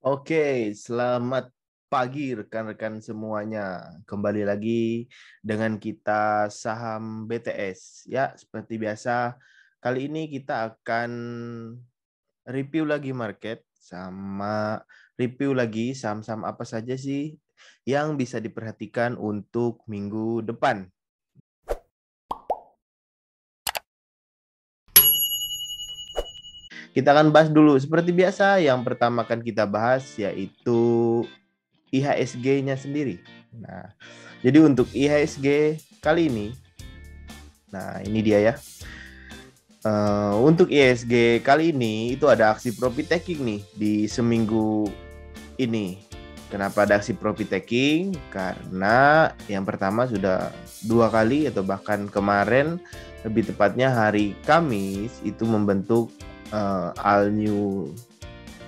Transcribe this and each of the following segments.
Oke, selamat pagi rekan-rekan semuanya. Kembali lagi dengan kita saham BTS. Ya, seperti biasa, kali ini kita akan review lagi market sama review lagi saham-saham apa saja sih yang bisa diperhatikan untuk minggu depan. Kita akan bahas dulu seperti biasa. Yang pertama akan kita bahas yaitu IHSG-nya sendiri. Nah, jadi untuk IHSG kali ini, nah ini dia ya. Untuk IHSG kali ini itu ada aksi profit taking nih di seminggu ini. Kenapa ada aksi profit taking? Karena yang pertama sudah 2 kali atau bahkan kemarin, lebih tepatnya hari Kamis itu membentuk all new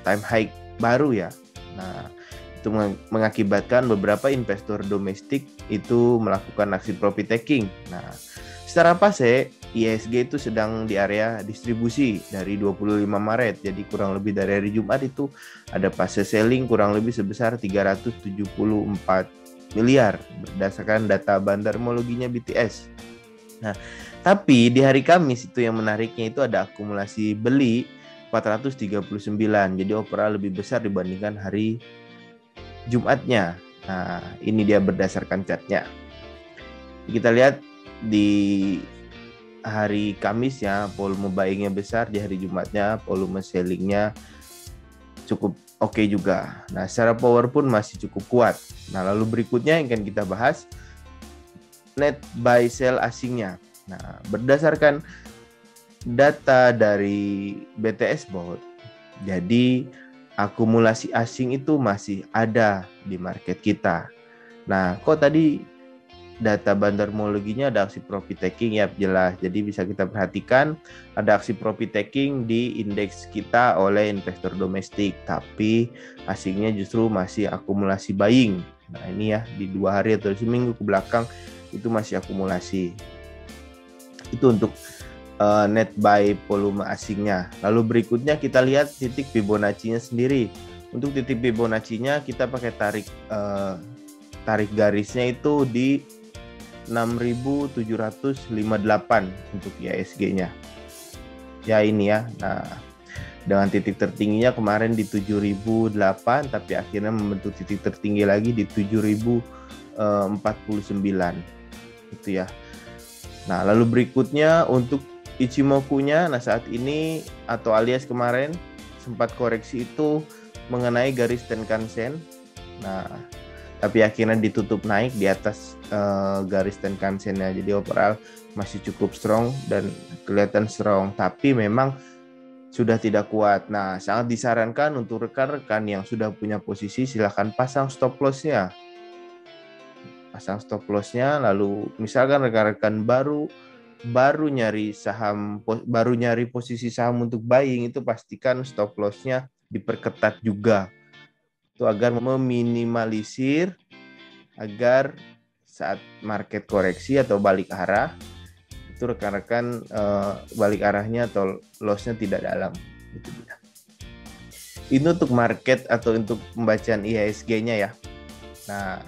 time high baru ya. Nah, itu mengakibatkan beberapa investor domestik itu melakukan aksi profit taking. Nah, secara fase IHSG itu sedang di area distribusi dari 25 Maret. Jadi kurang lebih dari hari Jumat itu ada fase selling kurang lebih sebesar 374 miliar berdasarkan data bandarmologinya BTS. Nah, tapi di hari Kamis itu yang menariknya itu ada akumulasi beli 439. Jadi overall lebih besar dibandingkan hari Jumatnya. Nah, ini dia berdasarkan chartnya. Kita lihat di hari Kamisnya volume buying-nya besar, di hari Jumatnya volume selling-nya cukup oke juga. Nah, secara power pun masih cukup kuat. Nah, lalu berikutnya yang akan kita bahas net buy sell asingnya. Nah, berdasarkan data dari BTS Bot, jadi akumulasi asing itu masih ada di market kita. Nah, kok tadi data bandarmologinya ada aksi profit taking ya jelas. Jadi bisa kita perhatikan ada aksi profit taking di indeks kita oleh investor domestik, tapi asingnya justru masih akumulasi buying. Nah, ini ya di 2 hari atau seminggu ke belakang itu masih akumulasi. Itu untuk net buy volume asingnya. Lalu berikutnya kita lihat titik Fibonacci-nya sendiri. Untuk titik Fibonacci-nya kita pakai tarik garisnya itu di 6.758 untuk IHSG-nya. Ya ini ya. Nah, dengan titik tertingginya kemarin di 7.008, tapi akhirnya membentuk titik tertinggi lagi di 7.049. Itu ya. Nah, lalu berikutnya untuk Ichimoku-nya, nah saat ini atau alias kemarin sempat koreksi itu mengenai garis Tenkan-sen. Nah, tapi akhirnya ditutup naik di atas garis Tenkan-sen-nya. Jadi overall masih cukup strong dan kelihatan strong, tapi memang sudah tidak kuat. Nah, sangat disarankan untuk rekan-rekan yang sudah punya posisi silahkan pasang stop loss-nya. Pasang stop loss-nya, lalu misalkan rekan-rekan baru nyari posisi saham untuk buying, itu pastikan stop loss-nya diperketat juga. Itu agar meminimalisir agar saat market koreksi atau balik arah itu rekan-rekan balik arahnya atau loss-nya tidak dalam. Itu dia. Ini untuk market atau untuk pembacaan IHSG-nya ya. Nah,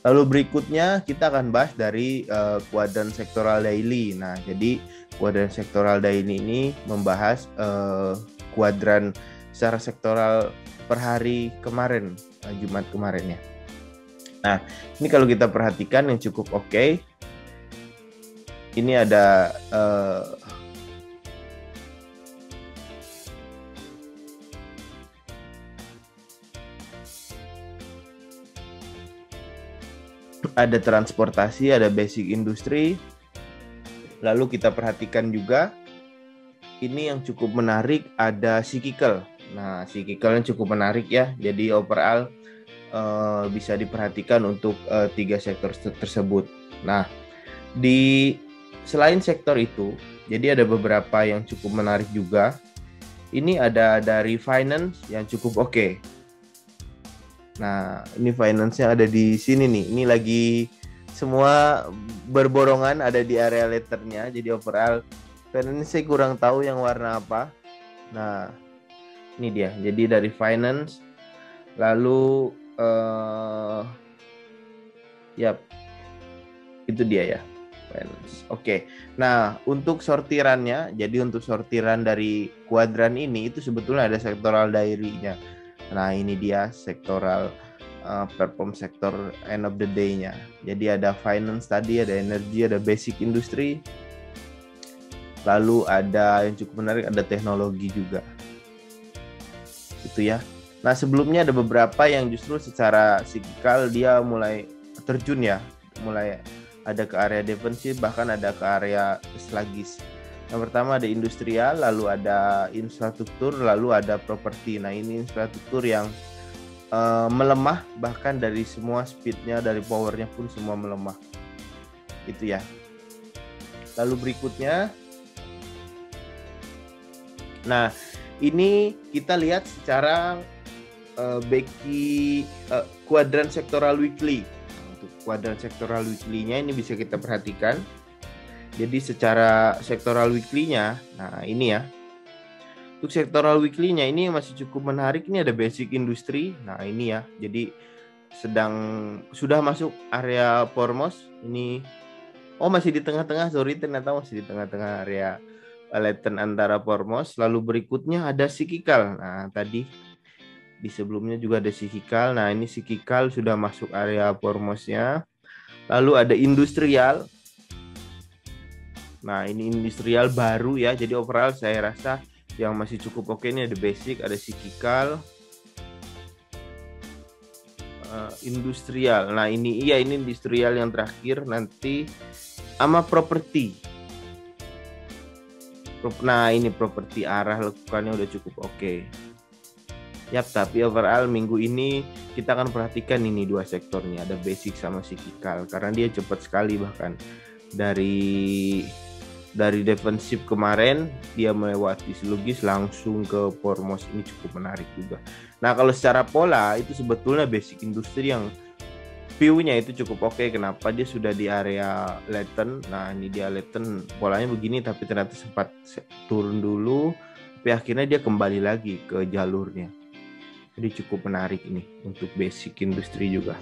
lalu berikutnya kita akan bahas dari kuadran sektoral daily. Nah, jadi kuadran sektoral daily ini membahas kuadran secara sektoral per hari kemarin, Jumat kemarin ya. Nah, ini kalau kita perhatikan yang cukup oke. Ini ada ada transportasi, ada basic industri. Lalu kita perhatikan juga ini yang cukup menarik ada cyclical. Nah, cyclical yang cukup menarik ya. Jadi overall bisa diperhatikan untuk 3 sektor tersebut. Nah, selain sektor itu, jadi ada beberapa yang cukup menarik juga. Ini ada dari finance yang cukup oke. Nah, ini finance-nya ada di sini nih. Ini lagi semua berborongan ada di area letternya. Jadi overall finance saya kurang tahu yang warna apa. Nah, ini dia. Jadi dari finance Lalu yap, itu dia ya. Oke. Nah, untuk sortirannya, jadi untuk sortiran dari kuadran ini itu sebetulnya ada sektoral diary-nya. Nah, ini dia sektoral perform sektor end of the day-nya. Jadi ada finance tadi, ada energi, ada basic industry. Lalu ada yang cukup menarik, ada teknologi juga. Itu ya. Nah, sebelumnya ada beberapa yang justru secara siklikal dia mulai terjun ya, mulai ada ke area defensif, bahkan ada ke area sluggish. Yang pertama ada industrial, lalu ada infrastruktur, lalu ada properti. Nah, ini infrastruktur yang melemah, bahkan dari semua speednya, dari powernya pun semua melemah. Itu ya. Lalu berikutnya, nah ini kita lihat secara kuadran sektoral weekly. Untuk kuadran sektoral weekly-nya ini bisa kita perhatikan. Jadi secara sektoral weekly-nya, nah ini ya. Untuk sektoral weekly-nya ini masih cukup menarik. Ini ada basic industri. Nah ini ya. Jadi sudah masuk area Formos. Ini masih di tengah-tengah. Sorry, ternyata masih di tengah-tengah area latent antara Formos. Lalu berikutnya ada sikikal. Nah tadi di sebelumnya juga ada sikikal. Nah ini sikikal sudah masuk area Formosnya. Lalu ada industrial. Nah ini industrial baru ya. Jadi overall saya rasa yang masih cukup oke ini ada basic, ada sikikal, industrial. Nah ini industrial yang terakhir, nanti sama properti. Nah ini properti, arah lekukannya udah cukup oke. Yap, tapi overall minggu ini kita akan perhatikan ini dua sektor nih, ada basic sama sikikal, karena dia cepat sekali, bahkan dari defensif kemarin dia melewati sluggish langsung ke Formos. Ini cukup menarik juga. Nah kalau secara pola itu sebetulnya basic industri yang view-nya itu cukup oke. Kenapa? Dia sudah di area latent. Nah ini dia latent, polanya begini, tapi ternyata sempat turun dulu, tapi akhirnya dia kembali lagi ke jalurnya. Jadi cukup menarik ini untuk basic industri juga.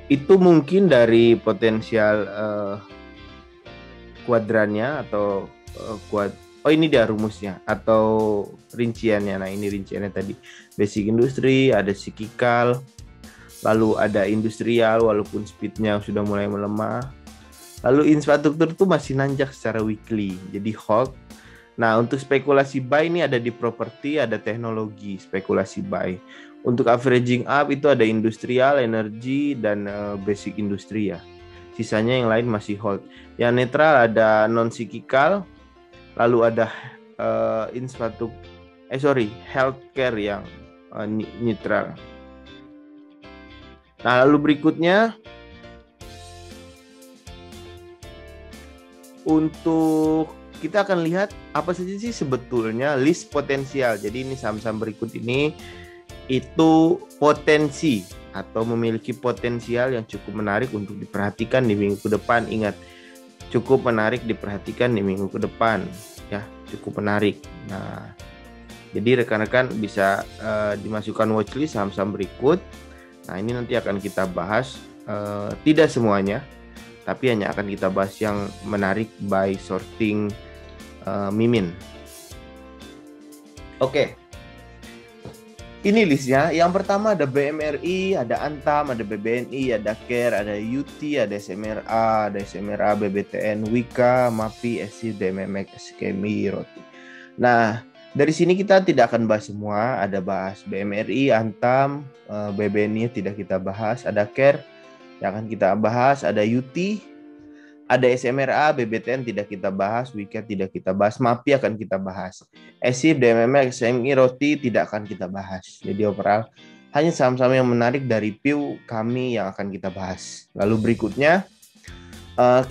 Itu mungkin dari potensial kuadrannya atau ini dia rumusnya atau rinciannya. Nah ini rinciannya tadi, basic industri, ada sikikal, lalu ada industrial walaupun speednya sudah mulai melemah, lalu infrastruktur itu masih nanjak secara weekly, jadi hold. Nah untuk spekulasi buy ini ada di properti, ada teknologi spekulasi buy. Untuk averaging up itu ada industrial, energi, dan basic industri ya. Sisanya yang lain masih hold. Yang netral ada non sikikal, lalu ada healthcare yang netral. Nah lalu berikutnya untuk kita akan lihat apa saja sih sebetulnya list potensial. Jadi ini saham-saham berikut ini itu potensi atau memiliki potensial yang cukup menarik untuk diperhatikan di minggu ke depan. Ingat, cukup menarik diperhatikan di minggu ke depan ya, cukup menarik. Nah jadi rekan-rekan bisa dimasukkan watchlist saham-saham berikut. Nah ini nanti akan kita bahas, tidak semuanya, tapi hanya akan kita bahas yang menarik by sorting Mimin. Oke. Ini listnya. Yang pertama ada BMRI, ada Antam, ada BBNI, ada CARE, ada UT, ada SMRA, BBTN, Wika, MAPI, SI, DMMX, SKMI, Roti. Nah, dari sini kita tidak akan bahas semua. Ada bahas BMRI, Antam, BBNI tidak kita bahas. Ada CARE yang akan kita bahas. Ada UT, ada SMRA, BBTN tidak kita bahas, Wika tidak kita bahas, MAPI akan kita bahas. SIF, DMMX, SMI, Roti tidak akan kita bahas. Jadi overall hanya saham-saham yang menarik dari view kami yang akan kita bahas. Lalu berikutnya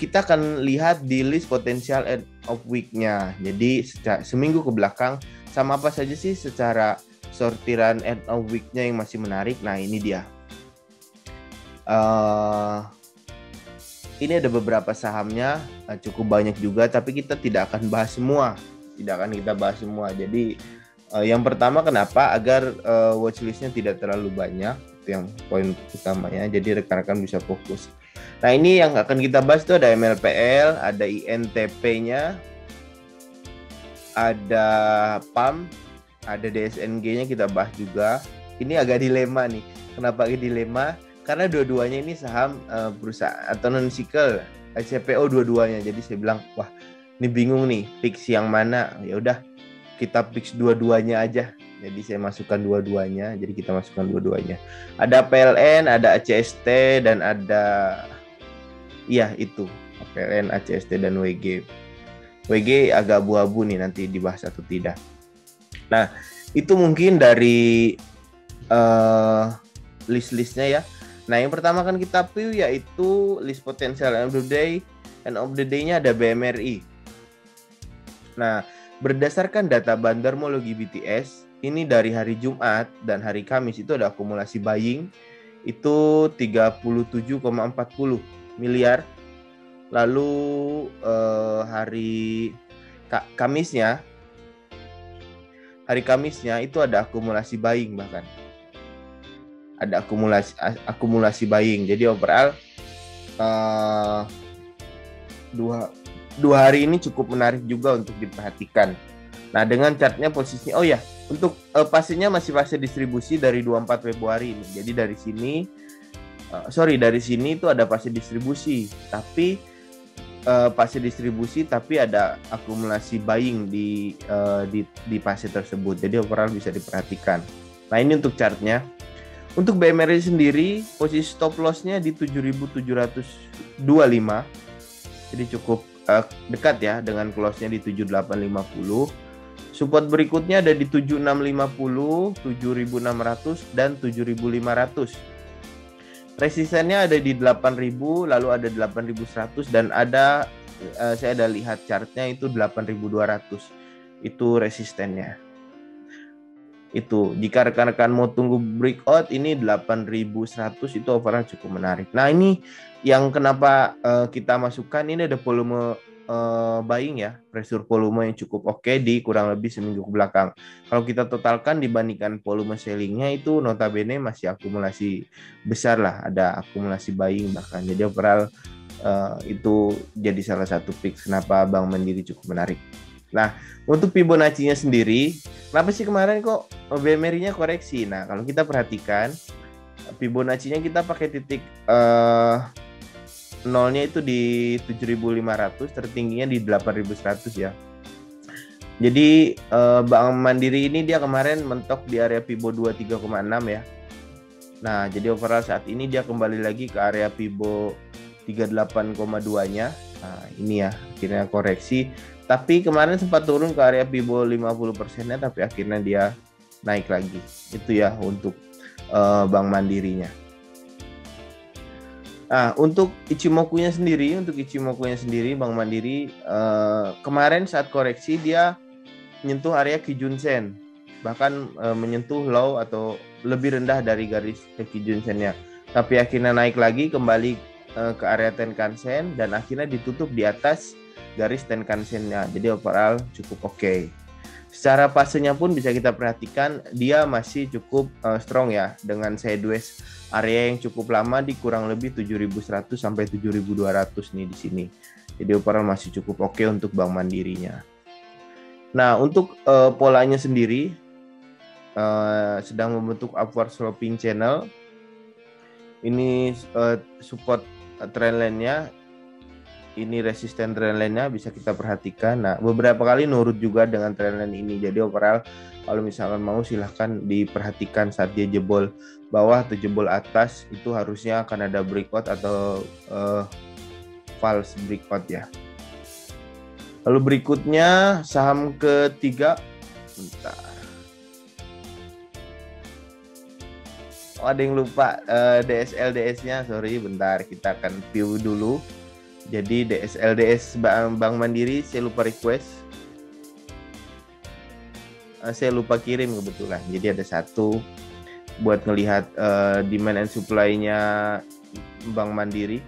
kita akan lihat di list potensial end of week-nya. Jadi seminggu ke belakang sama apa saja sih secara sortiran end of week-nya yang masih menarik. Nah ini dia. Ini ada beberapa sahamnya, cukup banyak juga, tapi kita tidak akan bahas semua. Jadi Yang pertama kenapa? Agar watchlistnya tidak terlalu banyak, itu yang poin utamanya. Jadi rekan-rekan bisa fokus. Nah ini yang akan kita bahas itu ada MLPL, ada INTP-nya, ada PAM, ada DSNG-nya kita bahas juga. Ini agak dilema nih. Kenapa agak dilema? Karena dua-duanya ini saham perusahaan atau non-cycle CPO dua-duanya. Jadi saya bilang, wah ini bingung nih, fix yang mana? Ya udah kita fix dua-duanya aja. Jadi saya masukkan dua-duanya. Jadi kita masukkan dua-duanya. Ada PLN, ada ACST, dan ada itu PLN, ACST, dan WG. WG agak abu-abu nih nanti dibahas atau tidak. Nah itu mungkin dari list-listnya ya. Nah yang pertama kan kita view yaitu list potensial end of the day. End of the day-nya ada BMRI. Nah berdasarkan data Bandarmologi BTS, ini dari hari Jumat dan hari Kamis itu ada akumulasi buying itu 37,40 miliar. Lalu hari Kamisnya itu ada akumulasi buying, bahkan ada akumulasi buying. Jadi overall dua hari ini cukup menarik juga untuk diperhatikan. Nah dengan chartnya posisinya, untuk fasenya masih fase distribusi dari 24 Februari ini. Jadi dari sini itu ada fase distribusi, tapi ada akumulasi buying di fase tersebut. Jadi overall bisa diperhatikan. Nah ini untuk chartnya. Untuk BMRI sendiri posisi stop loss-nya di 7.725. Jadi cukup dekat ya dengan close-nya di 7.850. Support berikutnya ada di 7.650, 7.600 dan 7.500. Resistennya ada di 8.000, lalu ada 8.100 dan ada saya ada lihat chartnya itu 8.200. Itu resistennya. Itu jika rekan-rekan mau tunggu breakout ini 8.100 itu overall cukup menarik. Nah ini yang kenapa kita masukkan, ini ada volume buying ya, pressure volume yang cukup oke di kurang lebih seminggu ke belakang. Kalau kita totalkan dibandingkan volume sellingnya itu notabene masih akumulasi besar lah, ada akumulasi buying bahkan. Jadi overall itu jadi salah satu fix kenapa Bank Mandiri cukup menarik. Nah, untuk Fibonacci-nya sendiri, kenapa sih kemarin kok BMRI-nya koreksi? Nah, kalau kita perhatikan, Fibonacci-nya kita pakai titik nolnya itu di 7.500, tertingginya di 8.100 ya. Jadi Bank Mandiri ini dia kemarin mentok di area Fibo 23,6 ya. Nah, jadi overall saat ini dia kembali lagi ke area Fibo 38,2-nya. Nah, ini ya, akhirnya koreksi. Tapi kemarin sempat turun ke area Fibo 50%-nya, tapi akhirnya dia naik lagi. Itu ya untuk Bank Mandirinya. Nah, untuk Ichimoku-nya sendiri, Bank Mandiri kemarin saat koreksi dia menyentuh area Kijun-sen, bahkan menyentuh low atau lebih rendah dari garis Kijun-sen-nya. Tapi akhirnya naik lagi kembali ke area Tenkan-sen dan akhirnya ditutup di atas garis Tenkan-sen-nya. Jadi overall cukup oke. Secara fasenya pun bisa kita perhatikan dia masih cukup strong ya, dengan sideways area yang cukup lama di kurang lebih 7.100 sampai 7.200 nih di sini. Jadi overall masih cukup oke untuk Bank Mandirinya. Nah, untuk polanya sendiri sedang membentuk upward sloping channel. Ini support trendline-nya, ini resisten trendline-nya bisa kita perhatikan. Nah, beberapa kali nurut juga dengan trendline ini. Jadi overall kalau misalkan mau silahkan diperhatikan saat dia jebol bawah atau jebol atas, itu harusnya akan ada breakout atau false breakout ya. Lalu berikutnya saham ketiga, bentar. Ada yang lupa DSLDS-nya, sorry, bentar, kita akan view dulu. Jadi DSLDS Bank Mandiri saya lupa request, saya lupa kirim kebetulan. Jadi ada satu buat ngelihat demand and supply-nya Bank Mandiri.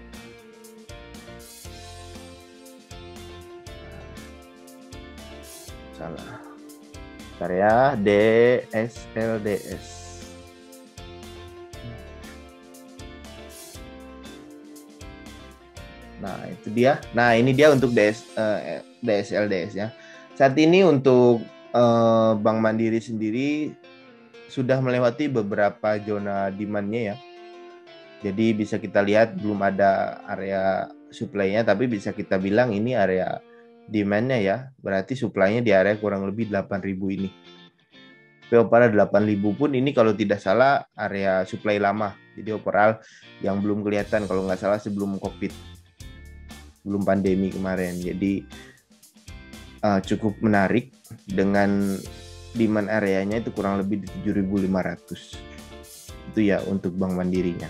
Salah. Bentar ya, DSLDS. Nah, itu dia. Nah, ini dia untuk DSLDS ya. Saat ini untuk Bank Mandiri sendiri sudah melewati beberapa zona demand-nya ya. Jadi bisa kita lihat belum ada area supply-nya, tapi bisa kita bilang ini area demand-nya ya. Berarti supply-nya di area kurang lebih 8.000 ini. Opera 8.000 pun ini kalau tidak salah area supply lama. Jadi overall yang belum kelihatan kalau nggak salah sebelum COVID, belum pandemi kemarin. Jadi cukup menarik dengan demand areanya itu kurang lebih di 7.500. Itu ya untuk Bank Mandirinya.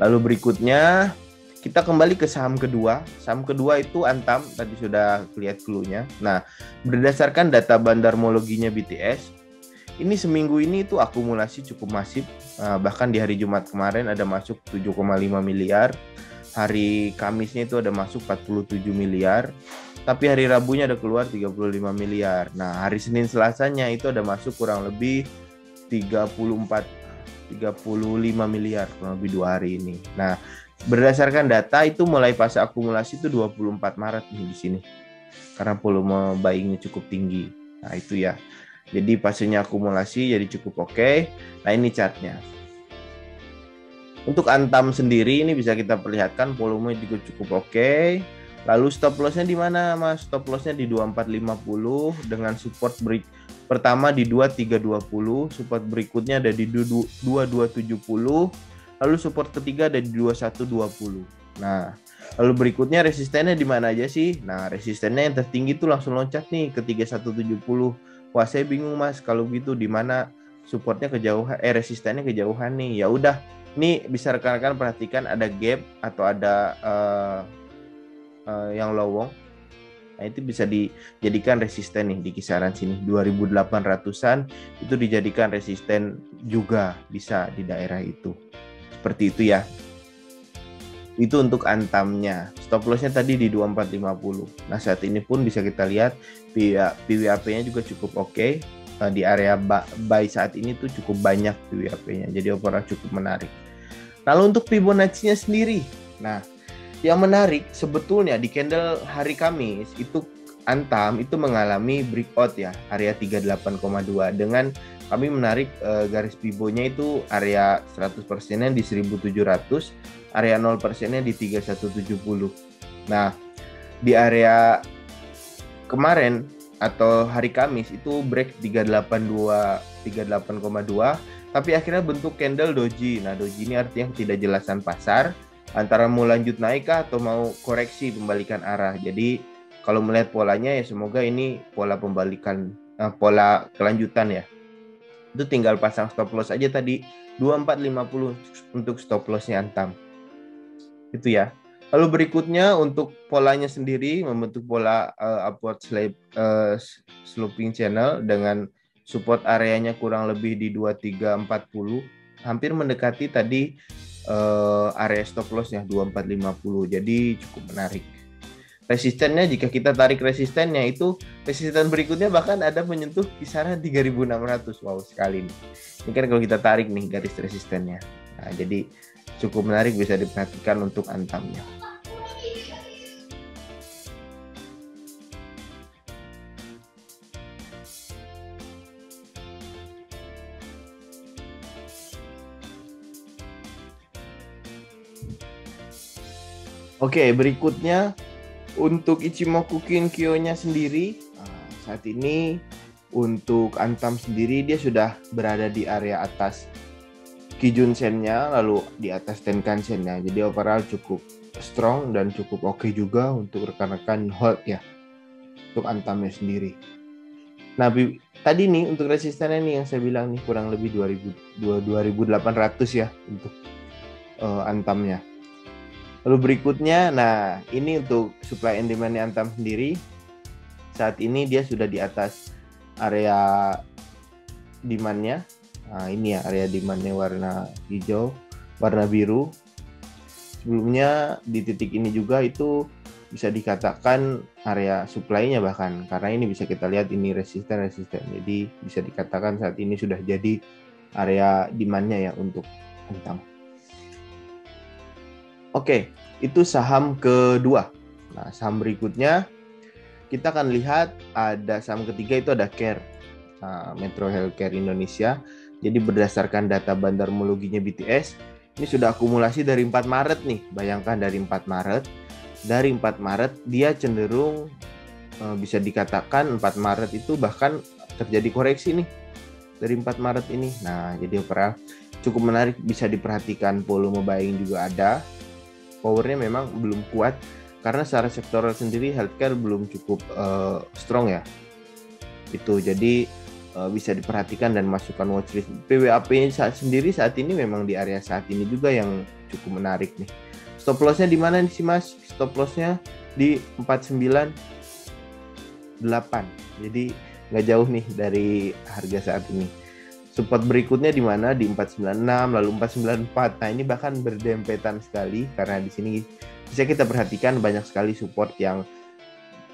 Lalu berikutnya kita kembali ke saham kedua. Saham kedua itu Antam, tadi sudah lihat clue-nya. Nah, berdasarkan data bandarmologinya BTS, ini seminggu ini itu akumulasi cukup masif. Bahkan di hari Jumat kemarin ada masuk 7,5 miliar. Hari Kamisnya itu ada masuk 47 miliar. Tapi hari Rabunya ada keluar 35 miliar. Nah, hari Senin Selasanya itu ada masuk kurang lebih 35 miliar, kurang lebih 2 hari ini. Nah, berdasarkan data itu mulai fase akumulasi itu 24 Maret nih di sini. Karena volume buying-nya cukup tinggi. Nah, itu ya. Jadi fasenya akumulasi jadi cukup oke. Nah, ini chartnya. Untuk Antam sendiri ini bisa kita perlihatkan volume juga cukup oke. Lalu stop loss-nya di mana, Mas? Stop loss-nya di 2450 dengan support break pertama di 2320, support berikutnya ada di 2270. Lalu support ketiga ada di 2120. Nah, lalu berikutnya resistennya di mana aja sih? Nah, resistennya yang tertinggi itu langsung loncat nih ke 3170. Wah, saya bingung Mas, kalau gitu di mana supportnya kejauhan, resistennya kejauhan nih. Ya udah, ini bisa rekan-rekan perhatikan ada gap atau ada yang lowong. Nah, itu bisa dijadikan resisten nih di kisaran sini 2.800-an itu dijadikan resisten juga bisa di daerah itu. Seperti itu ya. Itu untuk Antamnya. Stop loss-nya tadi di 2450. Nah, saat ini pun bisa kita lihat PWAP-nya juga cukup oke. Di area buy saat ini tuh cukup banyak PWAP-nya. Jadi overall cukup menarik. Lalu untuk Fibonacci-nya sendiri. Nah, yang menarik sebetulnya di candle hari Kamis itu Antam itu mengalami breakout ya, area 38,2 dengan kami menarik garis Fibo-nya itu area 100%-nya di 1700, area 0%-nya di 3170. Nah, di area kemarin atau hari Kamis itu break 382, 38,2, tapi akhirnya bentuk candle doji. Nah, doji ini artinya ketidakjelasan pasar antara mau lanjut naik kah atau mau koreksi pembalikan arah. Jadi kalau melihat polanya ya semoga ini pola pembalikan, pola kelanjutan ya. Itu tinggal pasang stop loss aja tadi 2450 untuk stop lossnya Antam. Itu ya. Lalu berikutnya untuk polanya sendiri membentuk pola upward sloping channel dengan support areanya kurang lebih di 2340, hampir mendekati tadi area stop lossnya 2450. Jadi cukup menarik. Resistennya jika kita tarik resistennya itu resisten berikutnya bahkan ada menyentuh kisaran 3.600. Wow sekali nih. Ini kan kalau kita tarik nih garis resistennya. Nah, jadi cukup menarik, bisa diperhatikan untuk Antamnya. Oke, berikutnya untuk Ichimoku Kinkyo-nya sendiri, saat ini untuk Antam sendiri dia sudah berada di area atas Kijun Sen-nya, lalu di atas Tenkan Sen-nya. Jadi overall cukup strong dan cukup oke juga untuk rekan-rekan hold ya, untuk Antamnya sendiri. Nah, tadi nih untuk resistennya nih yang saya bilang nih kurang lebih 2.800 ya untuk Antamnya. Lalu berikutnya, nah ini untuk supply and demand-nya Antam sendiri. Saat ini dia sudah di atas area demand-nya. Nah ini ya area demand-nya warna hijau, warna biru. Sebelumnya di titik ini juga itu bisa dikatakan area supply-nya bahkan, karena ini bisa kita lihat ini resisten. Jadi bisa dikatakan saat ini sudah jadi area demand-nya ya untuk Antang. Oke, itu saham kedua. Nah, saham berikutnya kita akan lihat ada saham ketiga, itu ada CARE, Metro Healthcare Indonesia. Jadi berdasarkan data bandarmologinya BTS, ini sudah akumulasi dari 4 Maret nih. Bayangkan dari 4 Maret. Dari 4 Maret dia cenderung bisa dikatakan 4 Maret itu bahkan terjadi koreksi nih dari 4 Maret ini. Nah, jadi overall cukup menarik, bisa diperhatikan volume buying juga ada. Powernya memang belum kuat karena secara sektoral sendiri healthcare belum cukup strong ya. Itu jadi bisa diperhatikan dan masukkan watchlist. PWAP sendiri saat ini memang di area saat ini juga yang cukup menarik nih. Stop lossnya di mana sih Mas? Stop lossnya di 498. Jadi nggak jauh nih dari harga saat ini. Support berikutnya di mana? Di 496, lalu 494. Nah, ini bahkan berdempetan sekali karena di sini bisa kita perhatikan banyak sekali support yang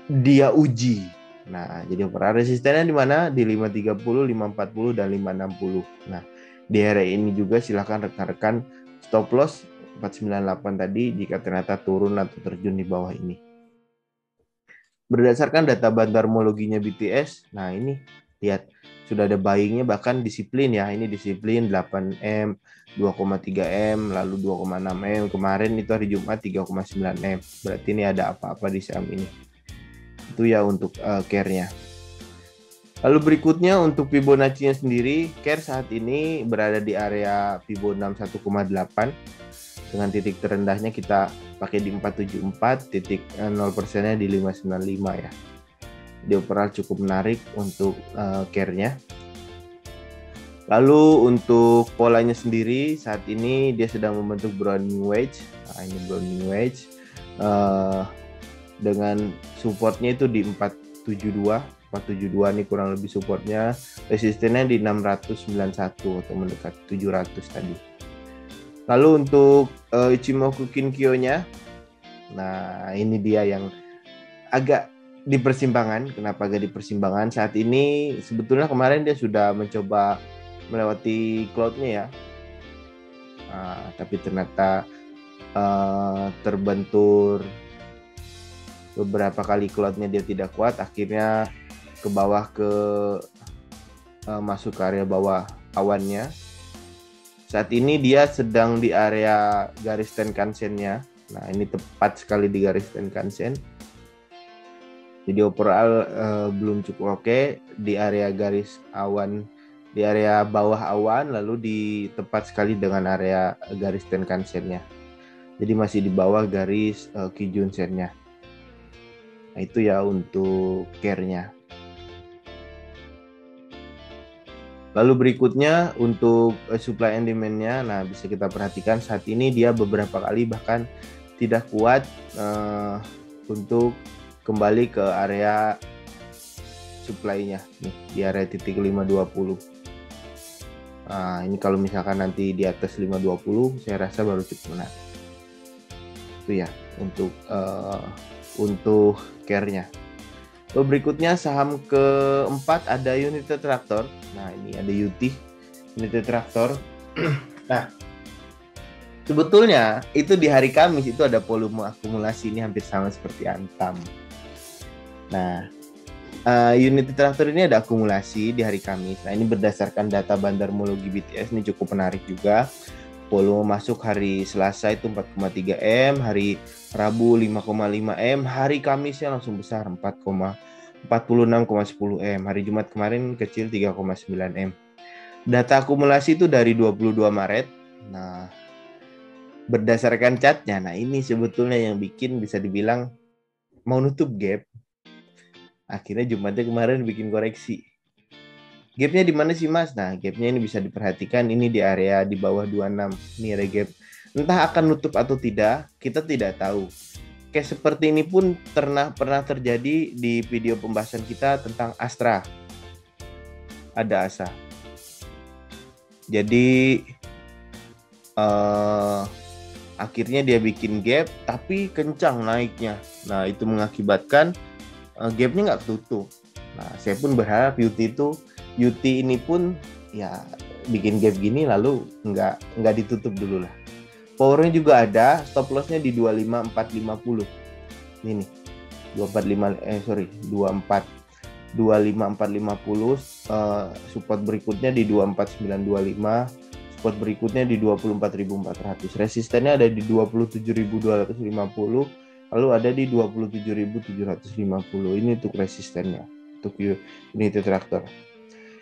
dia uji. Nah, jadi overall resistennya di mana? Di 530, 540 dan 560. Nah, di area ini juga silakan rekan-rekan stop loss 498 tadi jika ternyata turun atau terjun di bawah ini. Berdasarkan data bandarmologinya BTS, nah ini lihat sudah ada buyingnya bahkan disiplin ya. Ini disiplin 8M, 2,3M, lalu 2,6M. Kemarin itu hari Jumat 3,9M. Berarti ini ada apa-apa di saham ini. Itu ya untuk CARE-nya. Lalu berikutnya untuk Fibonacci-nya sendiri, CARE saat ini berada di area Fibo 61,8. Dengan titik terendahnya kita pakai di 474, titik 0%-nya di 595 ya. Di overall cukup menarik untuk CARE-nya. Lalu untuk polanya sendiri saat ini dia sedang membentuk Brownian Wedge. Nah, ini Brownian Wedge dengan supportnya itu di 472 nih kurang lebih supportnya. Resistennya di 691 atau mendekati 700 tadi. Lalu untuk Ichimoku Kinkyo-nya, nah ini dia yang agak di persimpangan. Kenapa agak di persimpangan? Saat ini sebetulnya kemarin dia sudah mencoba melewati cloud-nya ya. Tapi ternyata terbentur beberapa kali cloud-nya dia tidak kuat. Akhirnya ke bawah masuk ke area bawah awannya. Saat ini dia sedang di area garis Tenkan-sen-nya. Nah, ini tepat sekali di garis Tenkan-sen. Jadi overall belum cukup oke di area garis awan, di area bawah awan, lalu di tepat sekali dengan area garis Tenkan-sen-nya. Jadi masih di bawah garis Kijun-sen-nya. Nah, itu ya untuk CARE-nya. Lalu berikutnya untuk supply and demand-nya, nah bisa kita perhatikan saat ini dia beberapa kali bahkan tidak kuat untuk kembali ke area supply-nya nih di area titik 520. Nah, ini kalau misalkan nanti di atas 520 saya rasa baru cukup menarik. Itu ya untuk CARE-nya. Lalu berikutnya saham keempat ada United Tractor. Nah, ini ada United Tractor. Nah, sebetulnya itu di hari Kamis itu ada volume akumulasi ini hampir sama seperti Antam. Nah, United Tractor ini ada akumulasi di hari Kamis. Nah, ini berdasarkan data bandarmologi BTS ini cukup menarik juga. Volume masuk hari Selasa itu 4,3M, hari Rabu 5,5M, hari Kamisnya langsung besar 46,10M, hari Jumat kemarin kecil 3,9M. Data akumulasi itu dari 22 Maret. Nah, berdasarkan chartnya, nah ini sebetulnya yang bikin bisa dibilang mau nutup gap. Akhirnya Jumatnya kemarin bikin koreksi. Gapnya di mana sih Mas? Nah, gapnya ini bisa diperhatikan ini di area di bawah 26. Ini ada gap. Entah akan nutup atau tidak, kita tidak tahu. Kayak seperti ini pun pernah terjadi di video pembahasan kita tentang Astra. Ada ASA. Jadi akhirnya dia bikin gap tapi kencang naiknya. Nah, itu mengakibatkan gapnya nggak ketutup. Nah, saya pun berharap UT ini pun ya bikin gap gini lalu nggak ditutup dulu lah. Powernya juga ada, stop lossnya di 25450. Ini nih, 25450, support berikutnya di 24925, support berikutnya di 24400, resistennya ada di 27250, lalu ada di 27750. Ini untuk resistennya untuk United Tractor.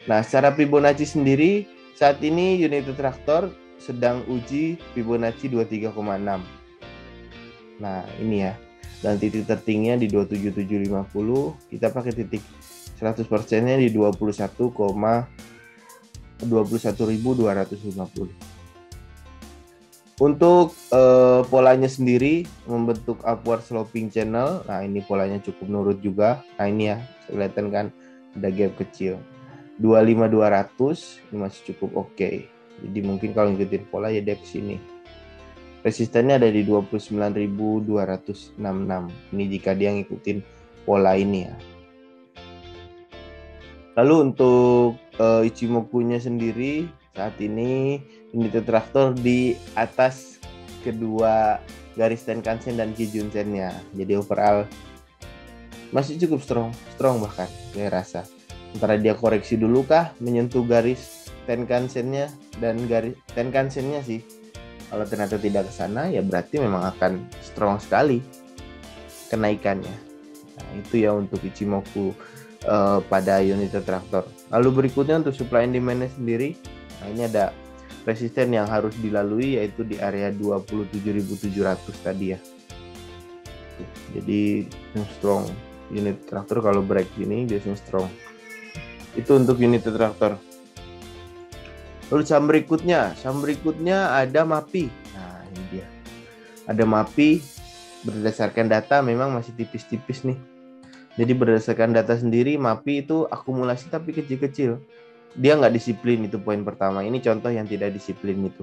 Nah, secara Fibonacci sendiri saat ini United Tractor sedang uji Fibonacci 23,6. Nah, ini ya. Dan titik tertingginya di 27750, kita pakai titik 100%-nya di 21.250. Untuk polanya sendiri membentuk upward sloping channel. Nah, ini polanya cukup nurut juga. Nah, ini ya, kelihatan kan ada gap kecil. 25.200 ini masih cukup oke. Jadi mungkin kalau ngikutin pola ya dia ke sini. Resistennya ada di 29.266. Ini jika dia ngikutin pola ini ya. Lalu untuk Ichimoku-nya sendiri saat ini United Tractor di atas kedua garis Tenkan-sen dan Kijun-sen-nya. Jadi overall masih cukup strong bahkan saya rasa. Antara dia koreksi dulu kah menyentuh garis Tenkan-sen-nya dan garis Tenkan-sen-nya sih. Kalau ternyata tidak ke sana ya berarti memang akan strong sekali kenaikannya. Nah, itu ya untuk Ichimoku pada United Tractor. Lalu berikutnya untuk supply and demand-nya sendiri. Nah, ini ada resisten yang harus dilalui yaitu di area 27.700 tadi ya. Jadi strong. United Tractor kalau break gini biasanya strong. Itu untuk United Tractor. Lalu saham berikutnya ada MAPI. Nah, ini dia. Ada MAPI, berdasarkan data memang masih tipis-tipis nih. Jadi berdasarkan data sendiri, MAPI itu akumulasi tapi kecil-kecil. Dia nggak disiplin, itu poin pertama. Ini contoh yang tidak disiplin itu.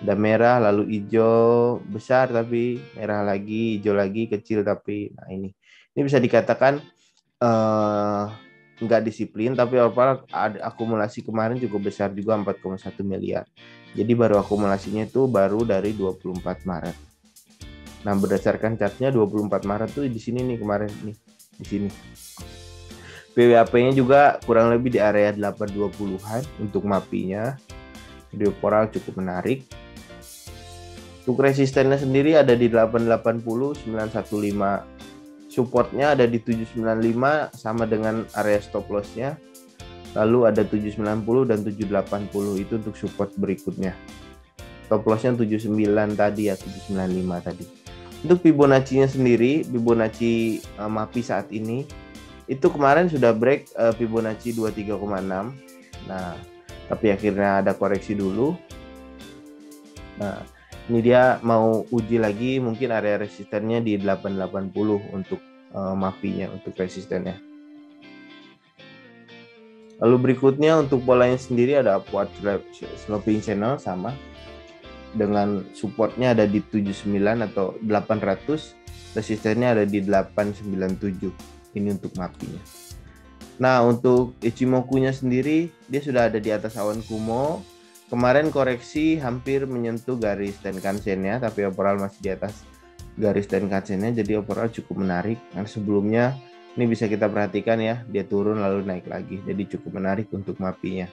Ada merah, lalu hijau, besar tapi merah lagi, hijau lagi, kecil tapi. Nah, ini bisa dikatakan nggak disiplin, tapi overall akumulasi kemarin cukup besar juga 4,1 miliar. Jadi baru akumulasinya itu baru dari 24 Maret. Nah, berdasarkan chartnya 24 Maret tuh di sini nih kemarin nih, di sini. PWAP-nya juga kurang lebih di area 820-an untuk MAPI-nya. Jadi overall cukup menarik. Untuk resistennya sendiri ada di 880, 915. Supportnya ada di 795 sama dengan area stop loss-nya. Lalu ada 790 dan 780 itu untuk support berikutnya. Stop loss-nya 79 tadi ya, 795 tadi. Untuk Fibonacci-nya sendiri, Fibonacci MAPI saat ini itu kemarin sudah break Fibonacci 23,6. Nah, tapi akhirnya ada koreksi dulu. Nah, ini dia mau uji lagi mungkin area resistennya di 880 untuk MAPI-nya, untuk resistennya. Lalu berikutnya untuk polanya sendiri ada upward sloping channel sama dengan supportnya ada di 79 atau 800, resistennya ada di 897. Ini untuk MAPI-nya. Nah, untuk Ichimoku-nya sendiri dia sudah ada di atas awan kumo. Kemarin koreksi hampir menyentuh garis Tenkan-sen-nya, tapi overall masih di atas garis Tenkan-sen-nya, jadi overall cukup menarik. Karena sebelumnya ini bisa kita perhatikan ya, dia turun lalu naik lagi, jadi cukup menarik untuk MAPI-nya.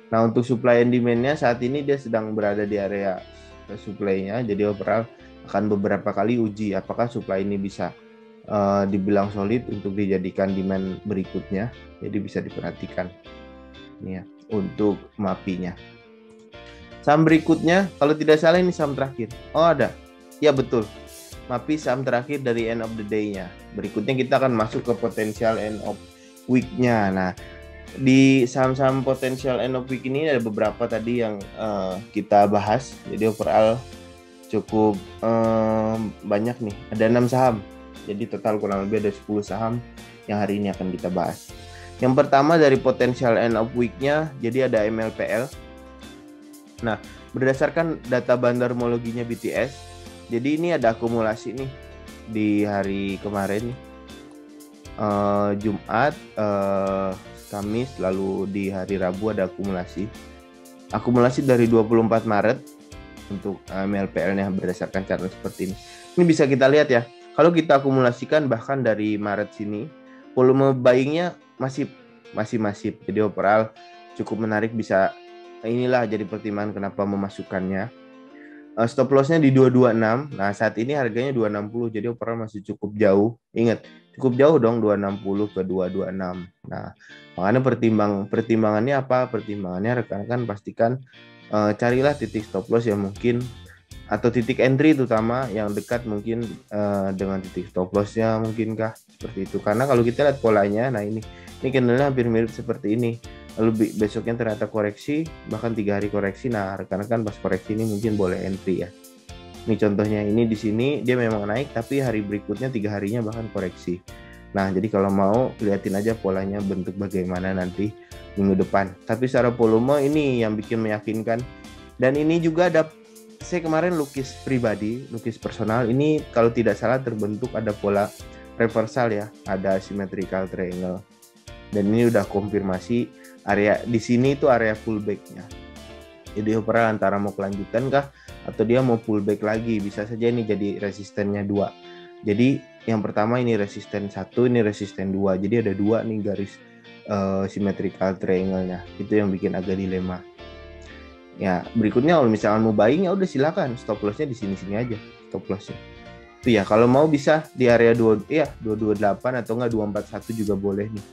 Nah, untuk supply and demand-nya saat ini dia sedang berada di area supply-nya, jadi overall akan beberapa kali uji apakah supply ini bisa dibilang solid untuk dijadikan demand berikutnya, jadi bisa diperhatikan ini ya untuk MAPI-nya. Saham berikutnya, kalau tidak salah ini saham terakhir. Oh ada, ya betul. MAPI saham terakhir dari end of the day-nya. Berikutnya kita akan masuk ke potensial end of week-nya. Nah, di saham-saham potensial end of week ini ada beberapa tadi yang kita bahas. Jadi overall cukup banyak nih. Ada 6 saham. Jadi total kurang lebih ada 10 saham yang hari ini akan kita bahas. Yang pertama dari potensial end of week-nya, jadi ada MLPL. Nah, berdasarkan data bandarmologinya BTS, jadi ini ada akumulasi nih di hari kemarin nih. Jumat, Kamis, lalu di hari Rabu ada akumulasi. Akumulasi dari 24 Maret untuk MLPL-nya berdasarkan cara seperti ini. Ini bisa kita lihat ya. Kalau kita akumulasikan bahkan dari Maret sini, volume buying-nya masih masif. Jadi overall cukup menarik, bisa inilah jadi pertimbangan kenapa memasukkannya. Stop loss-nya di 226. Nah, saat ini harganya 260, jadi overall masih cukup jauh. Ingat, cukup jauh dong 260 ke 226. Nah, makanya pertimbangannya apa? Pertimbangannya rekan-rekan pastikan carilah titik stop loss yang mungkin atau titik entry terutama yang dekat mungkin dengan titik stop loss-nya mungkinkah seperti itu. Karena kalau kita lihat polanya, nah ini candle-nya hampir mirip seperti ini. Lalu besoknya ternyata koreksi, bahkan 3 hari koreksi. Nah, rekan-rekan pas koreksi ini mungkin boleh entry ya. Ini contohnya, ini di sini dia memang naik, tapi hari berikutnya 3 harinya bahkan koreksi. Nah, jadi kalau mau liatin aja polanya bentuk bagaimana nanti minggu depan. Tapi secara volume ini yang bikin meyakinkan. Dan ini juga ada, saya kemarin lukis pribadi, lukis personal. Ini kalau tidak salah terbentuk ada pola reversal ya, ada symmetrical triangle. Dan ini udah konfirmasi area di sini itu area pullback-nya. Jadi overall antara mau kelanjutan kah atau dia mau pullback lagi, bisa saja ini jadi resistennya 2. Jadi yang pertama ini resisten 1, ini resisten 2. Jadi ada 2 nih garis symmetrical triangle-nya. Itu yang bikin agak dilema. Ya, berikutnya kalau misalkan mau buying ya udah silakan, stop loss-nya di sini-sini aja stop loss-nya. Itu ya, kalau mau bisa di area 228 atau enggak 241 juga boleh nih.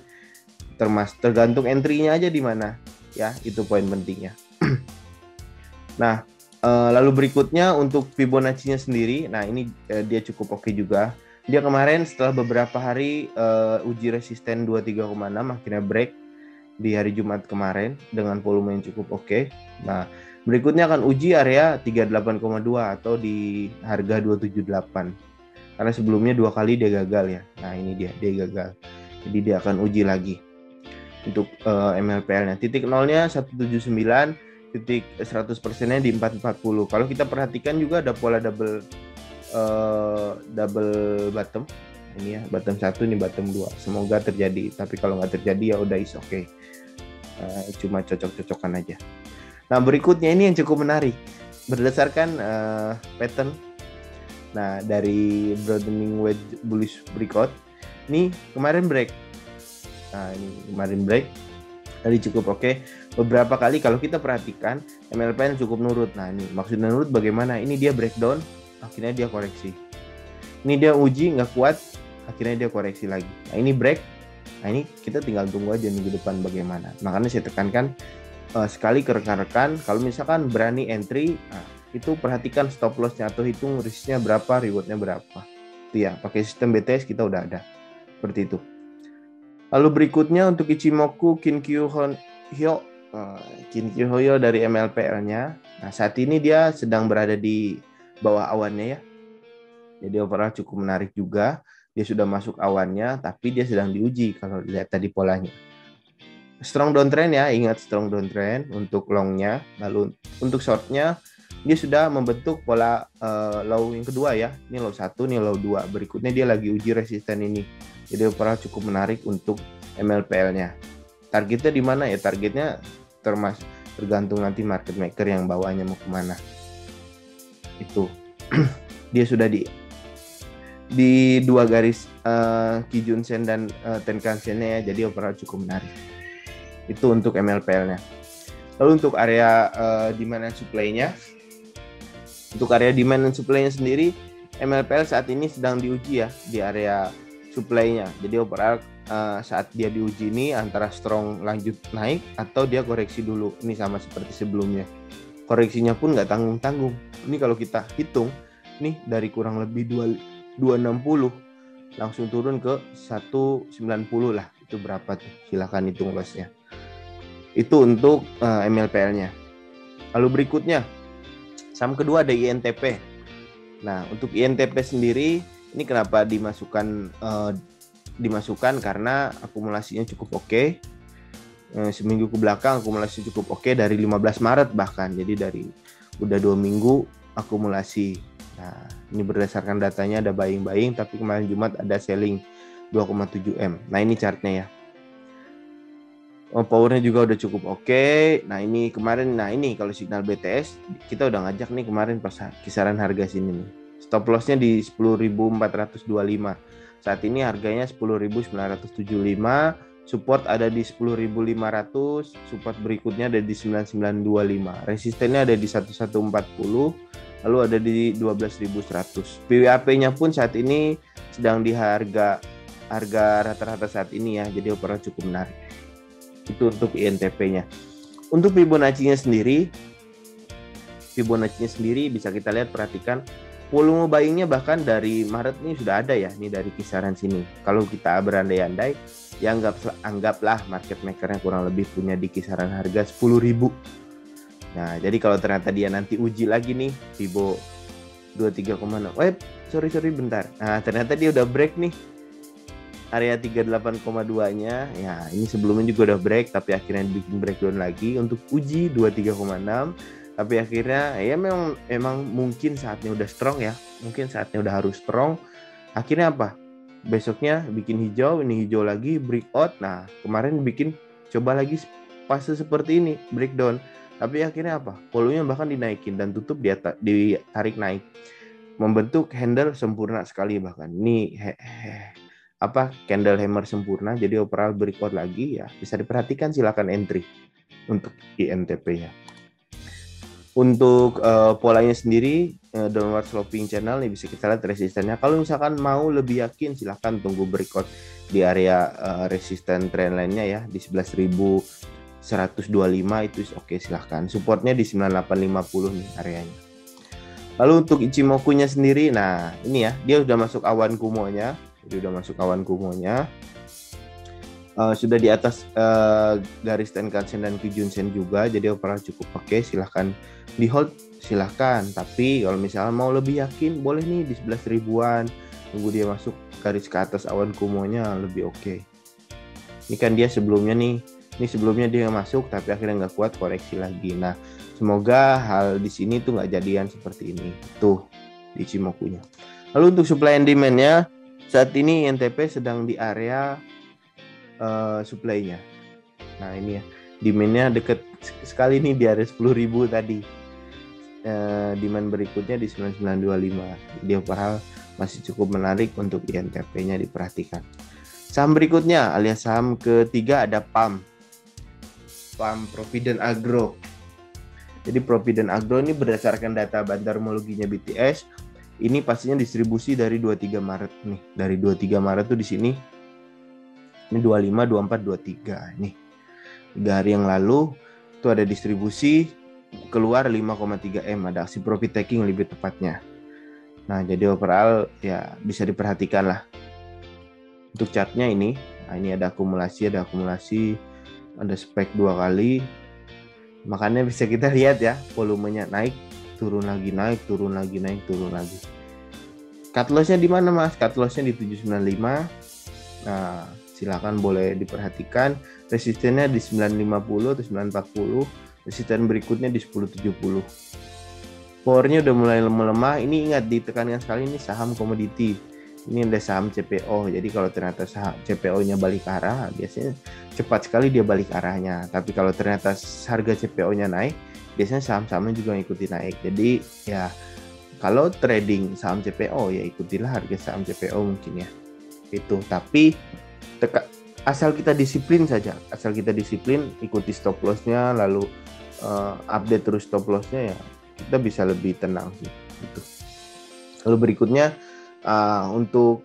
Tergantung entry-nya aja di mana ya, itu poin pentingnya. Nah, lalu berikutnya untuk Fibonacci-nya sendiri, nah ini dia cukup oke juga. Dia kemarin setelah beberapa hari uji resisten 23,6 akhirnya break di hari Jumat kemarin dengan volume yang cukup oke. Nah, berikutnya akan uji area 38,2 atau di harga 278. Karena sebelumnya 2 kali dia gagal ya. Nah, ini dia gagal. Jadi dia akan uji lagi untuk MLPL-nya. Titik nolnya 179, titik 100%-nya di 440. Kalau kita perhatikan juga ada pola double bottom. Ini ya, bottom 1, ini bottom 2. Semoga terjadi, tapi kalau nggak terjadi ya udah is okay. Cuma cocok-cocokan aja. Nah, berikutnya ini yang cukup menarik. Berdasarkan pattern, nah dari broadening wedge bullish breakout, ini kemarin break. Nah, ini kemarin break, tadi cukup oke. Beberapa kali kalau kita perhatikan MLPL cukup nurut. Nah, ini maksudnya nurut bagaimana? Ini dia breakdown, akhirnya dia koreksi. Ini dia uji nggak kuat, akhirnya dia koreksi lagi. Nah, ini break. Nah, ini kita tinggal tunggu aja minggu depan bagaimana. Makanya saya tekankan sekali ke rekan-rekan, kalau misalkan berani entry, nah, itu perhatikan stop loss-nya atau hitung risk-nya berapa, reward-nya berapa. Itu ya, pakai sistem BTS kita udah ada. Seperti itu. Lalu berikutnya untuk Ichimoku Kinkyou Hyo dari MLPL-nya. Nah, saat ini dia sedang berada di bawah awannya ya. Jadi overall cukup menarik juga. Dia sudah masuk awannya, tapi dia sedang diuji kalau lihat tadi polanya. Strong downtrend ya, ingat strong downtrend untuk long-nya. Lalu untuk short-nya dia sudah membentuk pola low yang kedua ya. Ini low 1, ini low 2. Berikutnya dia lagi uji resisten ini. Jadi overall cukup menarik untuk MLPL-nya. Targetnya di mana ya? Targetnya tergantung nanti market maker yang bawanya mau kemana. Itu dia sudah di 2 garis Kijun Sen dan Tenkan Sen-nya ya. Jadi overall cukup menarik. Itu untuk MLPL-nya. Lalu untuk area demand and supply-nya. Untuk area demand and supply-nya sendiri, MLPL saat ini sedang diuji ya di area supply-nya. Jadi overall saat dia diuji ini antara strong lanjut naik atau dia koreksi dulu. Ini sama seperti sebelumnya. Koreksinya pun nggak tanggung-tanggung. Ini kalau kita hitung, nih dari kurang lebih 260 langsung turun ke 190 lah. Itu berapa tuh? Silahkan hitung loss-nya. Itu untuk MLPL-nya. Lalu berikutnya, saham kedua ada INTP. Nah, untuk INTP sendiri, ini kenapa dimasukkan karena akumulasinya cukup oke. Seminggu ke belakang akumulasi cukup oke dari 15 Maret bahkan. Jadi dari udah 2 minggu akumulasi. Nah, ini berdasarkan datanya ada buying, tapi kemarin Jumat ada selling. 2,7 M. Nah ini chartnya ya. Powernya juga udah cukup oke. Nah ini kemarin, nah ini kalau signal BTS kita udah ngajak nih kemarin pas kisaran harga sini nih. Stop lossnya di 10.425. Saat ini harganya 10.975. Support ada di 10.500. Support berikutnya ada di 9.925. Resistennya ada di 1140. Lalu ada di 12.100. PWAP-nya pun saat ini sedang di harga rata-rata saat ini ya. Jadi operasi cukup menarik. Itu untuk INTP-nya. Untuk Fibonacci-nya sendiri bisa kita lihat, perhatikan volume buying-nya bahkan dari Maret ini sudah ada ya, ini dari kisaran sini. Kalau kita berandai-andai, ya anggaplah market maker-nya kurang lebih punya di kisaran harga 10.000. Nah, jadi kalau ternyata dia nanti uji lagi nih Fibo 23,6. Sorry bentar. Nah, ternyata dia udah break nih area 38,2-nya. Ya, ini sebelumnya juga udah break tapi akhirnya bikin breakdown lagi untuk uji 23,6. Tapi akhirnya ya memang mungkin saatnya udah strong ya. Mungkin saatnya udah harus strong. Akhirnya apa? Besoknya bikin hijau, ini hijau lagi, breakout. Nah, kemarin bikin coba lagi fase seperti ini, breakdown. Tapi akhirnya apa? Volumenya bahkan dinaikin dan tutup ditarik naik. Membentuk candle sempurna sekali bahkan. Ini candle hammer sempurna, jadi overall breakout lagi ya, bisa diperhatikan, silakan entry untuk INTP-nya. Untuk polanya sendiri downward sloping channel nih, bisa kita lihat resistennya. Kalau misalkan mau lebih yakin, silakan tunggu breakout di area resisten trendline-nya ya di 11.125 itu oke, silahkan. Supportnya di 9850 nih areanya. Lalu untuk Ichimoku-nya sendiri, nah ini ya, dia udah masuk awan kumonya. Jadi udah masuk awan kumonya, sudah di atas garis Tenkan-sen dan Kijun-sen juga, jadi overall cukup oke. Silahkan di hold, silahkan. Tapi kalau misalnya mau lebih yakin, boleh nih di 11 ribuan, tunggu dia masuk garis ke atas awan kumonya, lebih oke. Ini kan dia sebelumnya nih, ini sebelumnya dia masuk tapi akhirnya nggak kuat, koreksi lagi. Nah, semoga hal di sini tuh nggak jadian seperti ini. Tuh di Ichimoku-nya. Lalu untuk supply and demand-nya, saat ini INTP sedang di area supply-nya. Nah ini ya, demand-nya deket sekali nih di area 10.000 tadi. Demand berikutnya di 9925. Jadi overall masih cukup menarik untuk INTP-nya diperhatikan. Saham berikutnya alias saham ketiga ada PAM Provident Agro. Jadi Provident Agro ini berdasarkan data bandarmologinya BTS. Ini pastinya distribusi dari 23 Maret nih. Dari 23 Maret tuh di sini. Ini 25, 24, 23 nih. 3 hari yang lalu tuh ada distribusi keluar 5,3 M, ada aksi profit taking lebih tepatnya. Nah, jadi overall ya bisa diperhatikan lah. Untuk chartnya ini, nah ini ada akumulasi, ada spek 2 kali. Makanya bisa kita lihat ya, volumenya naik, turun lagi, naik, turun lagi, naik, turun lagi. Cut loss-nya di mana, Mas? Cut loss-nya di 795. Nah, silakan boleh diperhatikan. Resistennya di 950 atau 940. Resisten berikutnya di 1070. Powernya udah mulai melemah. Ini ingat ditekankan sekali, ini saham komoditi. Ini ada saham CPO. Jadi kalau ternyata saham CPO-nya balik arah, biasanya cepat sekali dia balik arahnya. Tapi kalau ternyata harga CPO-nya naik, biasanya saham-sahamnya juga ikuti naik. Jadi ya kalau trading saham CPO ya ikutilah harga saham CPO mungkin ya. Itu. Tapi asal kita disiplin saja. Asal kita disiplin, ikuti stop loss-nya, lalu update terus stop loss-nya ya, kita bisa lebih tenang sih. Gitu. Lalu berikutnya untuk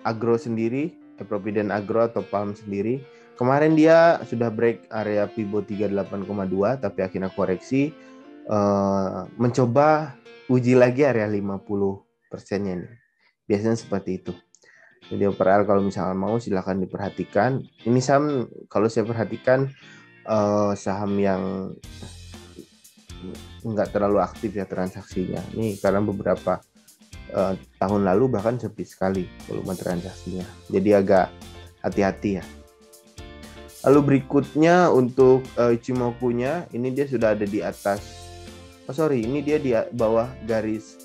agro sendiri, Provident Agro atau PAM sendiri, kemarin dia sudah break area Fibo 38,2 tapi akhirnya koreksi, mencoba uji lagi area 50%-nya nih. Biasanya seperti itu. Jadi overall kalau misalnya mau silahkan diperhatikan. Ini saham kalau saya perhatikan saham yang nggak terlalu aktif ya transaksinya. Ini karena beberapa tahun lalu bahkan sepi sekali volume transaksinya. Jadi agak hati-hati ya. Lalu berikutnya untuk Ichimoku-nya, ini dia sudah ada di atas. Ini dia di bawah garis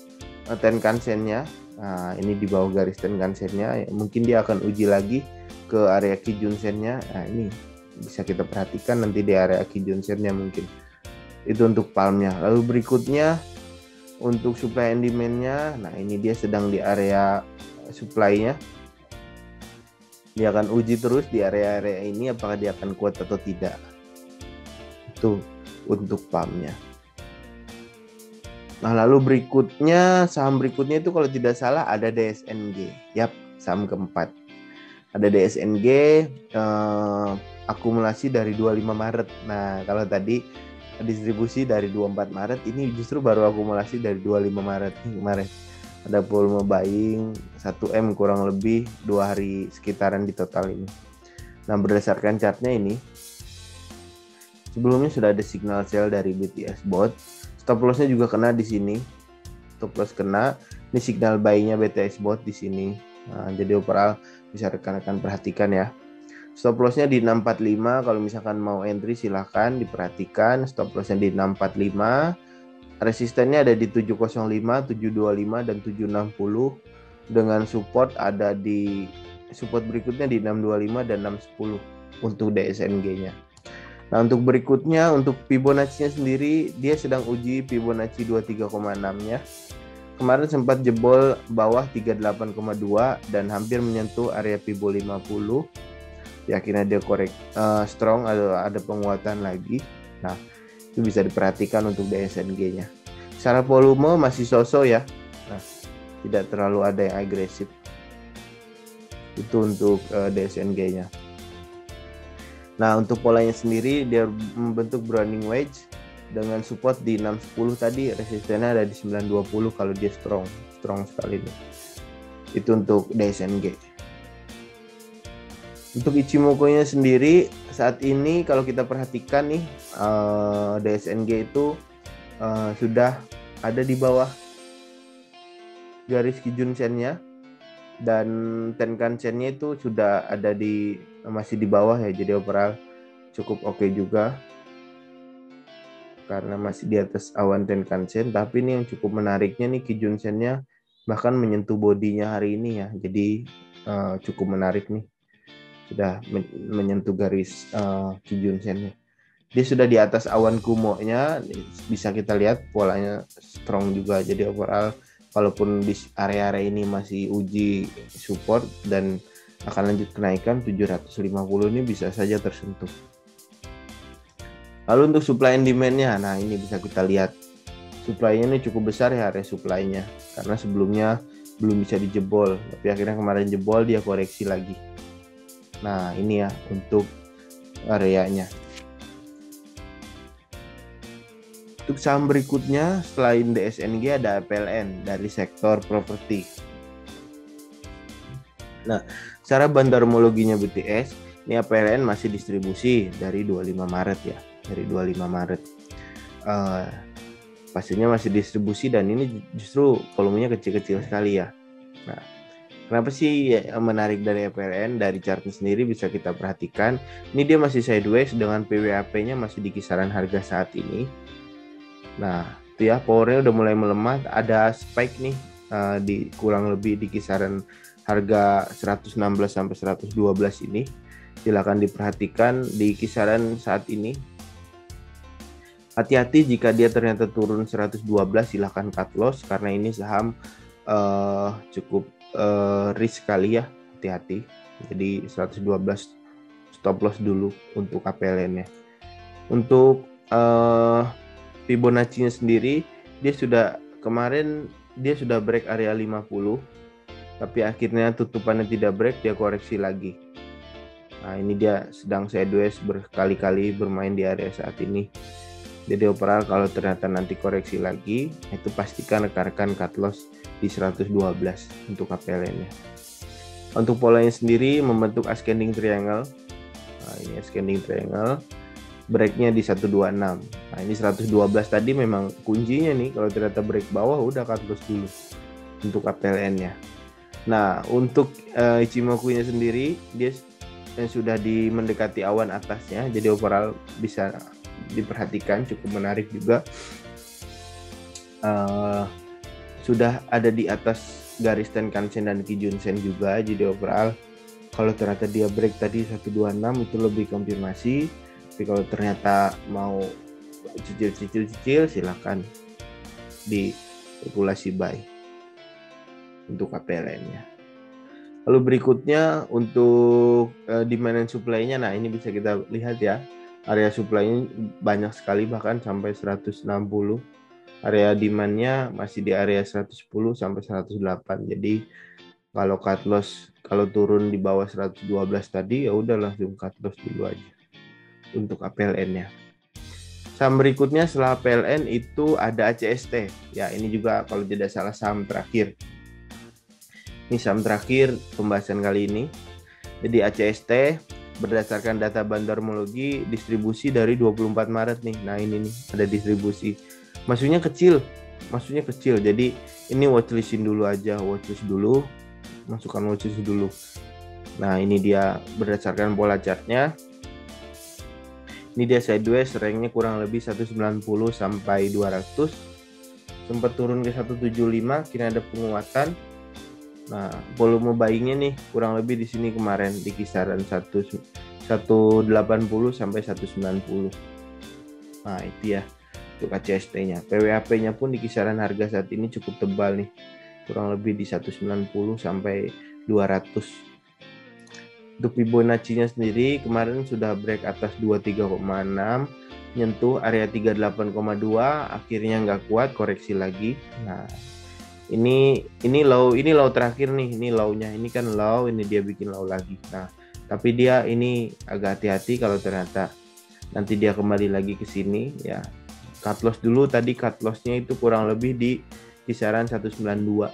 Tenkan-sennya. Nah, ini di bawah garis Tenkan-sennya. Mungkin dia akan uji lagi ke area Kijun-sennya. Nah, ini bisa kita perhatikan nanti di area Kijun-sennya mungkin. Itu untuk palmnya. Lalu berikutnya untuk supply and demand-nya. Nah, ini dia sedang di area supply-nya. Dia akan uji terus di area-area ini apakah dia akan kuat atau tidak. Itu untuk palmnya. Nah, lalu berikutnya, saham berikutnya itu kalau tidak salah ada DSNG. Yap, saham keempat. Ada DSNG, akumulasi dari 25 Maret. Nah, kalau tadi distribusi dari 24 Maret, ini justru baru akumulasi dari 25 Maret kemarin. Ada volume buying 1M kurang lebih 2 hari sekitaran di total ini. Nah, berdasarkan chartnya ini, sebelumnya sudah ada signal sell dari BTS Bot. Stop loss-nya juga kena di sini. Stop loss kena. Ini signal buy-nya BTS Bot di sini. Nah, jadi overall bisa rekan-rekan perhatikan ya. Stop loss-nya di 645. Kalau misalkan mau entry silahkan diperhatikan. Stop loss-nya di 645. Resistennya ada di 705, 725 dan 760. Dengan support ada di support berikutnya di 625 dan 610 untuk DSNG-nya. Nah, untuk berikutnya, untuk Fibonacci-nya sendiri, dia sedang uji Fibonacci 23,6-nya. Kemarin sempat jebol bawah 38,2 dan hampir menyentuh area Fibo 50. Ya, akhirnya dia korek strong, ada penguatan lagi. Nah, itu bisa diperhatikan untuk DSNG-nya. Secara volume masih so-so ya. Nah, tidak terlalu ada yang agresif. Itu untuk DSNG-nya. Nah, untuk polanya sendiri dia membentuk running wedge dengan support di 610 tadi, resistennya ada di 920 kalau dia strong sekali nih. Itu untuk DSNG. Untuk Ichimoku-nya sendiri saat ini kalau kita perhatikan nih, DSNG itu sudah ada di bawah garis Kijun-sennya. Dan Tenkan-sennya itu sudah ada masih di bawah ya, jadi overall cukup oke juga karena masih di atas awan Tenkan-sen. Tapi ini yang cukup menariknya nih, Kijun-sennya bahkan menyentuh bodinya hari ini ya, jadi cukup menarik nih, sudah menyentuh garis Kijun-sennya. Dia sudah di atas awan Kumo-nya, bisa kita lihat polanya strong juga, jadi overall walaupun di area-area ini masih uji support dan akan lanjut kenaikan 750 ini bisa saja tersentuh. Lalu untuk supply and demand-nya, nah ini bisa kita lihat. Supply-nya ini cukup besar ya area supply-nya, karena sebelumnya belum bisa dijebol, tapi akhirnya kemarin jebol, dia koreksi lagi. Nah, ini ya untuk areanya. Untuk saham berikutnya selain DSNG ada PLN dari sektor properti. Nah, secara bandarmologinya BTS, ini PLN masih distribusi dari 25 Maret ya, dari 25 Maret. Pastinya masih distribusi dan ini justru volumenya kecil-kecil sekali ya. Nah, kenapa sih menarik dari PLN? Dari chartnya sendiri bisa kita perhatikan, ini dia masih sideways dengan PWAP-nya masih di kisaran harga saat ini. Nah, itu ya, powernya udah mulai melemah, ada spike nih di kurang lebih di kisaran harga 116 sampai 112 ini. Silakan diperhatikan di kisaran saat ini. Hati-hati jika dia ternyata turun 112, silahkan cut loss karena ini saham cukup risk sekali ya, hati-hati. Jadi 112 stop loss dulu untuk KPLN-nya. Untuk Fibonacci-nya sendiri kemarin dia sudah break area 50, tapi akhirnya tutupannya tidak break, dia koreksi lagi. Nah, ini dia sedang sideways berkali-kali bermain di area saat ini. Jadi overall kalau ternyata nanti koreksi lagi, itu pastikan rekan-rekan cut loss di 112 untuk KPLN-nya. Untuk polanya sendiri membentuk ascending triangle. Nah, ini ascending triangle. Breaknya di 126. Nah, ini 112 tadi memang kuncinya nih, kalau ternyata break bawah udah cut loss dulu untuk KPLN-nya. Nah, untuk Ichimoku-nya sendiri dia sudah mendekati awan atasnya, jadi overall bisa diperhatikan, cukup menarik juga. Sudah ada di atas garis Tenkan-sen dan Kijun-sen juga. Jadi overall kalau ternyata dia break tadi 126 itu lebih konfirmasi. Tapi kalau ternyata mau cicil silahkan di kalkulasi buy untuk KPLN-nya. Lalu berikutnya untuk demand and supply-nya, nah ini bisa kita lihat ya, area supply-nya banyak sekali bahkan sampai 160. Area demand-nya masih di area 110 sampai 108. Jadi kalau cut loss kalau turun di bawah 112 tadi ya udah langsung cut loss dulu aja untuk APLN-nya. Saham berikutnya setelah PLN itu ada ACST. Ya, ini juga kalau tidak salah saham terakhir. Ini saham terakhir pembahasan kali ini. Jadi ACST berdasarkan data Bandarmologi distribusi dari 24 Maret nih. Nah, ini nih ada distribusi. Maksudnya kecil. Jadi ini watchlistin dulu aja, watchlist dulu. Masukkan watchlist dulu. Nah, ini dia berdasarkan pola chartnya. Ini dia sideways, ranknya kurang lebih 190 sampai 200. Sempat turun ke 175, kini ada penguatan. Nah, volume buying-nya nih kurang lebih di sini kemarin di kisaran 180 sampai 190. Nah, itu ya untuk ACST-nya. PWAP-nya pun di kisaran harga saat ini cukup tebal nih. Kurang lebih di 190 sampai 200. Untuk Fibonacci-nya sendiri kemarin sudah break atas 23,6, nyentuh area 38,2, akhirnya nggak kuat, koreksi lagi. Nah, ini low terakhir nih, ini low-nya. Ini kan low, ini dia bikin low lagi. Nah, tapi dia ini agak hati-hati kalau ternyata nanti dia kembali lagi ke sini ya. Cut loss dulu, tadi cut loss-nya itu kurang lebih di kisaran 192.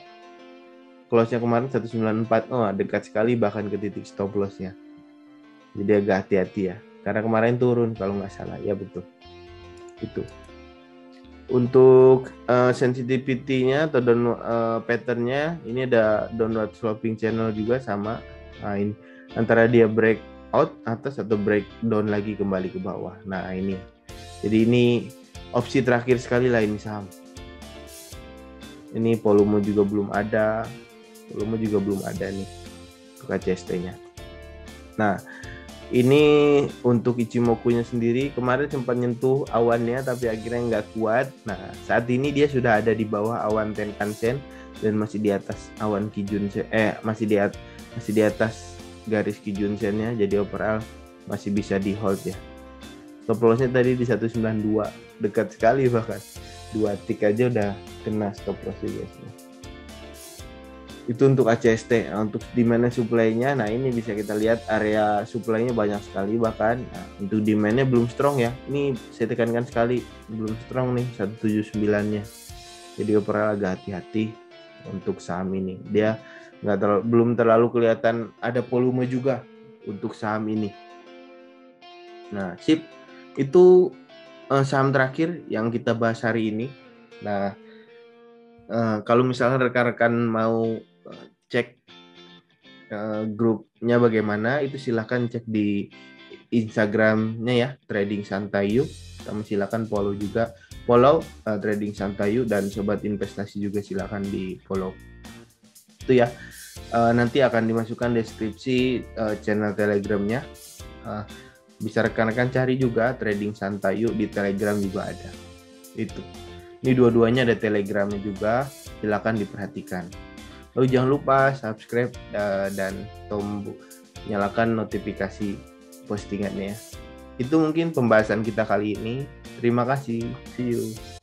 Close-nya kemarin 194, dekat sekali bahkan ke titik stop loss-nya. Jadi agak hati-hati ya. Karena kemarin turun kalau nggak salah, ya betul. Itu. Untuk sensitivity-nya atau pattern-nya, ini ada downward sloping channel juga sama. Nah, ini antara dia break out atas atau break down lagi kembali ke bawah. Nah, ini. Jadi ini opsi terakhir sekali lah ini saham. Ini volume juga belum ada. Nih untuk ACST-nya. Nah, ini untuk Ichimoku-nya sendiri kemarin sempat nyentuh awannya tapi akhirnya nggak kuat. Nah, saat ini dia sudah ada di bawah awan Tenkan-sen dan masih di atas awan Kijun-sen, masih di atas garis Kijun-sen-nya. Jadi overall masih bisa di hold ya. Stop loss-nya tadi di 192, dekat sekali bahkan 2 tick aja udah kena stop loss juga. Itu untuk ACST. Nah, untuk demand supply-nya, nah ini bisa kita lihat area supply-nya banyak sekali bahkan. Nah, untuk demand-nya belum strong ya. Ini saya tekankan sekali, belum strong nih 179-nya. Jadi overall agak hati-hati untuk saham ini. Dia belum terlalu kelihatan ada volume juga untuk saham ini. Nah, sip. Itu saham terakhir yang kita bahas hari ini. Nah, kalau misalnya rekan-rekan mau cek grupnya bagaimana, itu silahkan cek di Instagramnya ya, Trading Santayu. Kamu silahkan follow juga, Trading Santayu, dan Sobat Investasi juga silahkan di follow. Itu ya, nanti akan dimasukkan deskripsi channel Telegramnya. Bisa rekan-rekan cari juga Trading Santayu di Telegram juga ada. Itu. Ini dua-duanya ada Telegramnya juga, silakan diperhatikan. Lalu jangan lupa subscribe dan tombol nyalakan notifikasi postingannya. Itu mungkin pembahasan kita kali ini. Terima kasih. See you.